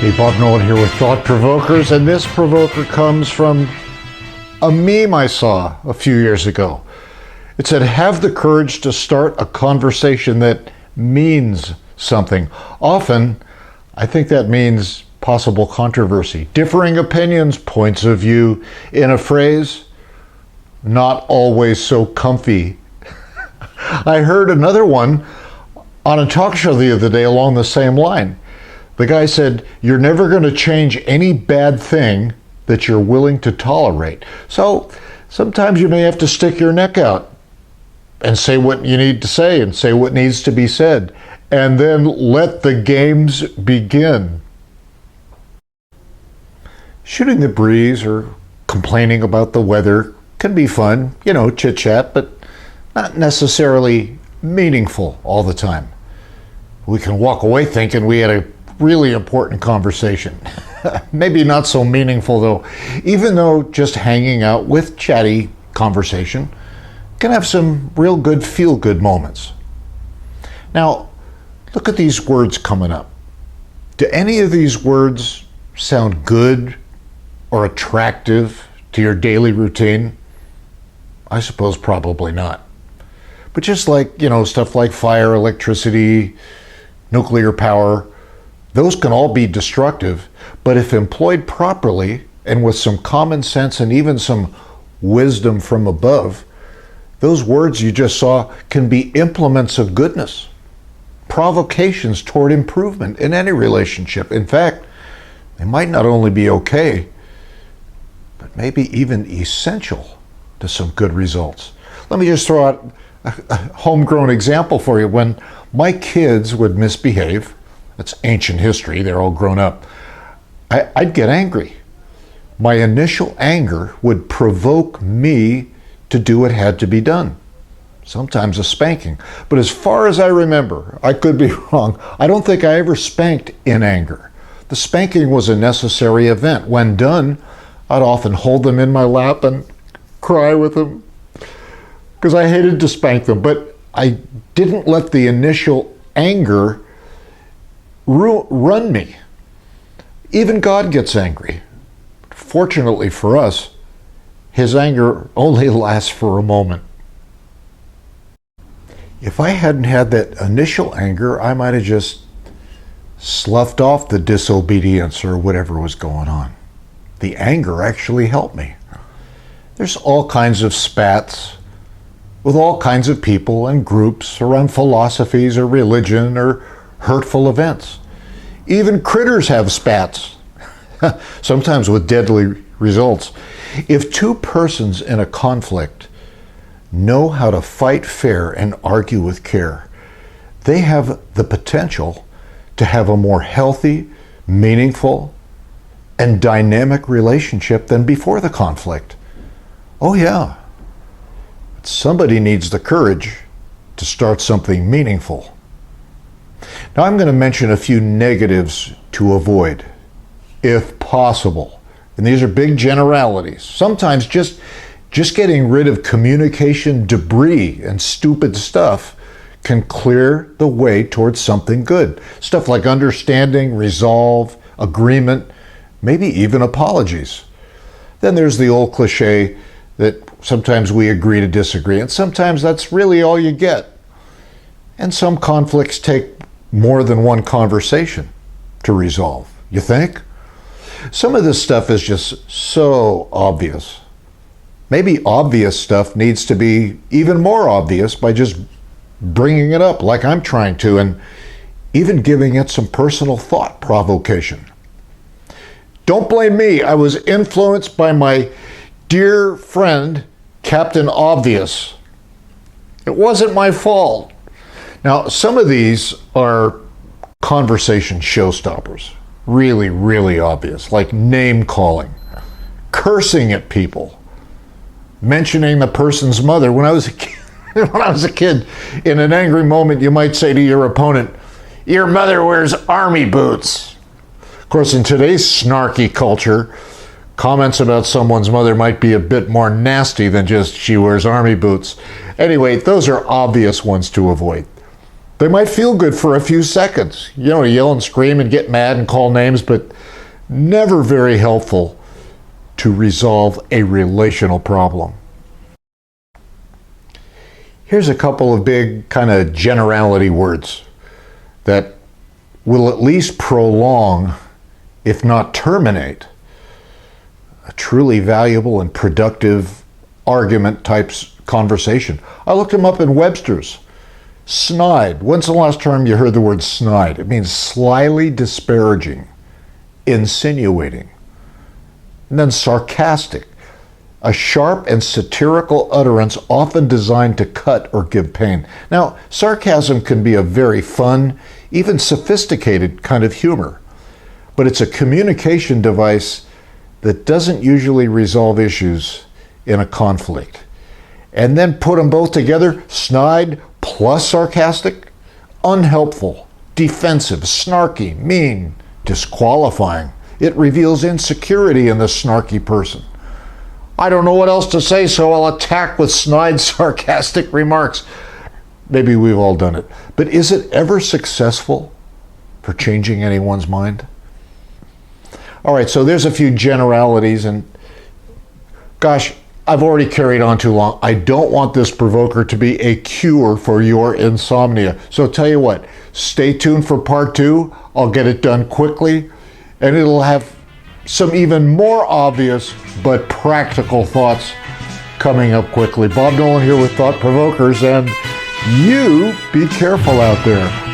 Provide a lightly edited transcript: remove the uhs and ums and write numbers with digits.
Hey, Bob Nolan here with Thought Provokers, and this provoker comes from a meme I saw a few years ago. It said, have the courage to start a conversation that means something. Often, I think that means possible controversy, differing opinions, points of view. In a phrase, not always so comfy. I heard another one on a talk show the other day along the same line. The guy said, you're never going to change any bad thing that you're willing to tolerate. So sometimes you may have to stick your neck out and say what you need to say and say what needs to be said, and then let the games begin. Shooting the breeze or complaining about the weather can be fun, chit-chat, but not necessarily meaningful all the time. We can walk away thinking we had a really important conversation. Maybe not so meaningful though, even though just hanging out with chatty conversation can have some real good feel-good moments. Now, look at these words coming up. Do any of these words sound good or attractive to your daily routine? I suppose probably not. But just like, stuff like fire, electricity, nuclear power, those can all be destructive, but if employed properly and with some common sense and even some wisdom from above, those words you just saw can be implements of goodness, provocations toward improvement in any relationship. In fact, they might not only be okay, but maybe even essential to some good results. Let me just throw out a homegrown example for you. When my kids would misbehave, that's ancient history, they're all grown up, I'd get angry. My initial anger would provoke me to do what had to be done. Sometimes a spanking. But as far as I remember, I could be wrong, I don't think I ever spanked in anger. The spanking was a necessary event. When done, I'd often hold them in my lap and cry with them because I hated to spank them. But I didn't let the initial anger run me. Even God gets angry. Fortunately for us, his anger only lasts for a moment. If I hadn't had that initial anger, I might have just sloughed off the disobedience or whatever was going on. The anger actually helped me. There's all kinds of spats with all kinds of people and groups around philosophies or religion or hurtful events. Even critters have spats, sometimes with deadly results. If two persons in a conflict know how to fight fair and argue with care, they have the potential to have a more healthy, meaningful, and dynamic relationship than before the conflict. Oh yeah, but somebody needs the courage to start something meaningful. Now I'm going to mention a few negatives to avoid, if possible. And these are big generalities. Sometimes just getting rid of communication debris and stupid stuff can clear the way towards something good. Stuff like understanding, resolve, agreement, maybe even apologies. Then there's the old cliche that sometimes we agree to disagree, and sometimes that's really all you get. And some conflicts take more than one conversation to resolve. You think? Some of this stuff is just so obvious. Maybe obvious stuff needs to be even more obvious by just bringing it up like I'm trying to, and even giving it some personal thought provocation. Don't blame me. I was influenced by my dear friend, Captain Obvious. It wasn't my fault. Now, some of these are conversation showstoppers. Really, really obvious, like name calling, cursing at people, mentioning the person's mother. When I was a kid, in an angry moment, you might say to your opponent, "Your mother wears army boots." Of course, in today's snarky culture, comments about someone's mother might be a bit more nasty than just "she wears army boots." Anyway, those are obvious ones to avoid. They might feel good for a few seconds. You know, yell and scream and get mad and call names, but never very helpful to resolve a relational problem. Here's a couple of big kind of generality words that will at least prolong, if not terminate, a truly valuable and productive argument types conversation. I looked them up in Webster's. Snide. When's the last time you heard the word snide? It means slyly disparaging, insinuating. And then sarcastic. A sharp and satirical utterance often designed to cut or give pain. Now, sarcasm can be a very fun, even sophisticated kind of humor, but it's a communication device that doesn't usually resolve issues in a conflict. And then put them both together, snide plus sarcastic, unhelpful, defensive, snarky, mean, disqualifying. It reveals insecurity in the snarky person. I don't know what else to say, so I'll attack with snide, sarcastic remarks. Maybe we've all done it. But is it ever successful for changing anyone's mind? All right, so there's a few generalities, and gosh, I've already carried on too long. I don't want this provoker to be a cure for your insomnia. So tell you what, stay tuned for part 2. I'll get it done quickly, and it'll have some even more obvious but practical thoughts coming up quickly. Bob Nolan here with Thought Provokers, and you be careful out there.